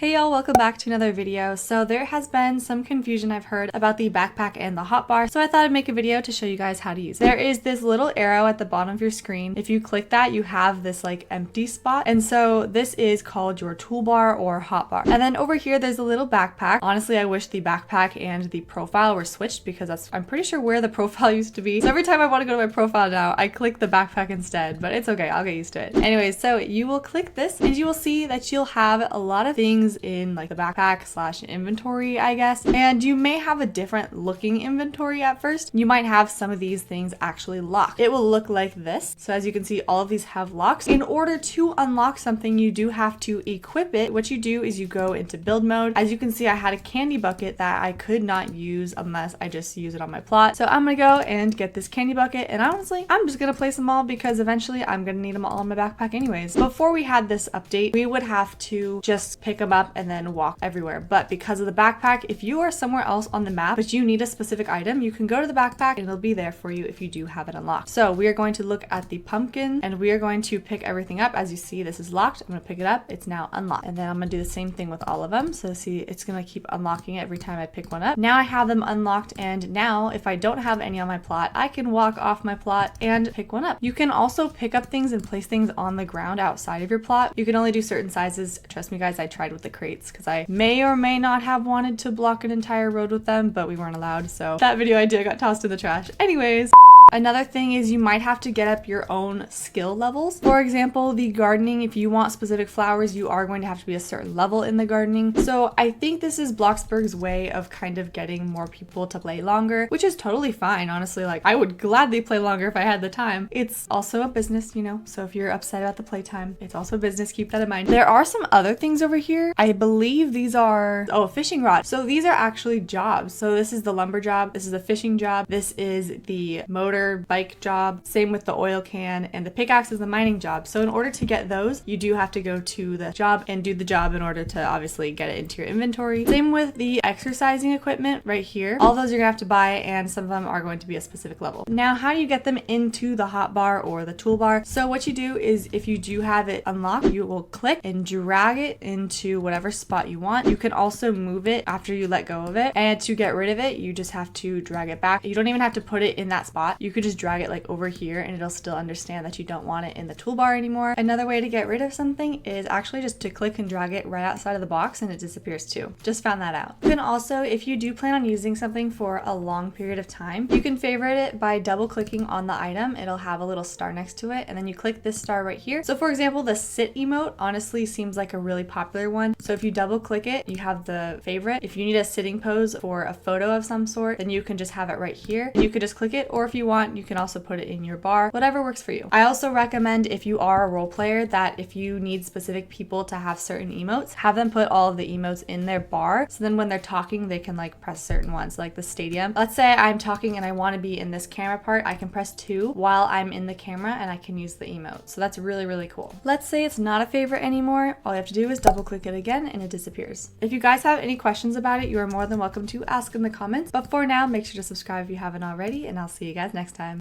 Hey y'all, welcome back to another video. So there has been some confusion I've heard about the backpack and the hotbar, so I thought I'd make a video to show you guys how to use it. There is this little arrow at the bottom of your screen. If you click that, you have this like empty spot, and so this is called your toolbar or hotbar. And then over here there's a little backpack. Honestly, I wish the backpack and the profile were switched because I'm pretty sure where the profile used to be. So every time I want to go to my profile now, I click the backpack instead, but it's okay, I'll get used to it. Anyways, so you will click this and you will see that you'll have a lot of things in like the backpack slash inventory, I guess, and you may have a different looking inventory at first. You might have some of these things actually locked. It will look like this. So as you can see, all of these have locks. In order to unlock something, you do have to equip it. What you do is you go into build mode. As you can see, I had a candy bucket that I could not use unless I just use it on my plot. So I'm gonna go and get this candy bucket, and honestly, I'm just gonna place them all because eventually I'm gonna need them all in my backpack anyways. Before we had this update, we would have to just pick them up and then walk everywhere. But because of the backpack, if you are somewhere else on the map but you need a specific item, you can go to the backpack and it'll be there for you if you do have it unlocked. So we are going to look at the pumpkin and we are going to pick everything up. As you see, this is locked. I'm going to pick it up. It's now unlocked. And then I'm going to do the same thing with all of them. So see, it's going to keep unlocking it every time I pick one up. Now I have them unlocked, and now if I don't have any on my plot, I can walk off my plot and pick one up. You can also pick up things and place things on the ground outside of your plot. You can only do certain sizes. Trust me guys, I tried with the crates because I may or may not have wanted to block an entire road with them, but we weren't allowed, so that video idea got tossed in the trash. Anyways, another thing is you might have to get up your own skill levels. For example, the gardening, if you want specific flowers, you are going to have to be a certain level in the gardening. So I think this is Bloxburg's way of kind of getting more people to play longer, which is totally fine. Honestly, like I would gladly play longer if I had the time. It's also a business, you know, so if you're upset about the playtime, it's also a business. Keep that in mind. There are some other things over here. I believe these are, oh, a fishing rod. So these are actually jobs. So this is the lumber job. This is the fishing job. This is the motor bike job. Same with the oil can, and the pickaxe is the mining job. So in order to get those, you do have to go to the job and do the job in order to obviously get it into your inventory. Same with the exercising equipment right here. All those you're gonna have to buy, and some of them are going to be a specific level. Now, how do you get them into the hotbar or the toolbar? So what you do is if you do have it unlocked, you will click and drag it into whatever spot you want. You can also move it after you let go of it, and to get rid of it, you just have to drag it back. You don't even have to put it in that spot. You could just drag it like over here and it'll still understand that you don't want it in the toolbar anymore. Another way to get rid of something is actually just to click and drag it right outside of the box and it disappears too. Just found that out. You can also, if you do plan on using something for a long period of time, you can favorite it by double clicking on the item. It'll have a little star next to it, and then you click this star right here. So for example, the sit emote honestly seems like a really popular one. So if you double click it, you have the favorite. If you need a sitting pose for a photo of some sort, then you can just have it right here. And you could just click it, or if you want, you can also put it in your bar, whatever works for you. I also recommend, if you are a role player, that if you need specific people to have certain emotes, have them put all of the emotes in their bar, so then when they're talking, they can like press certain ones, like the stadium. Let's say I'm talking and I want to be in this camera part, I can press 2 while I'm in the camera and I can use the emote. So that's really, really cool. Let's say it's not a favorite anymore. All you have to do is double click it again and it disappears. If you guys have any questions about it, you are more than welcome to ask in the comments. But for now, make sure to subscribe if you haven't already, and I'll see you guys next time.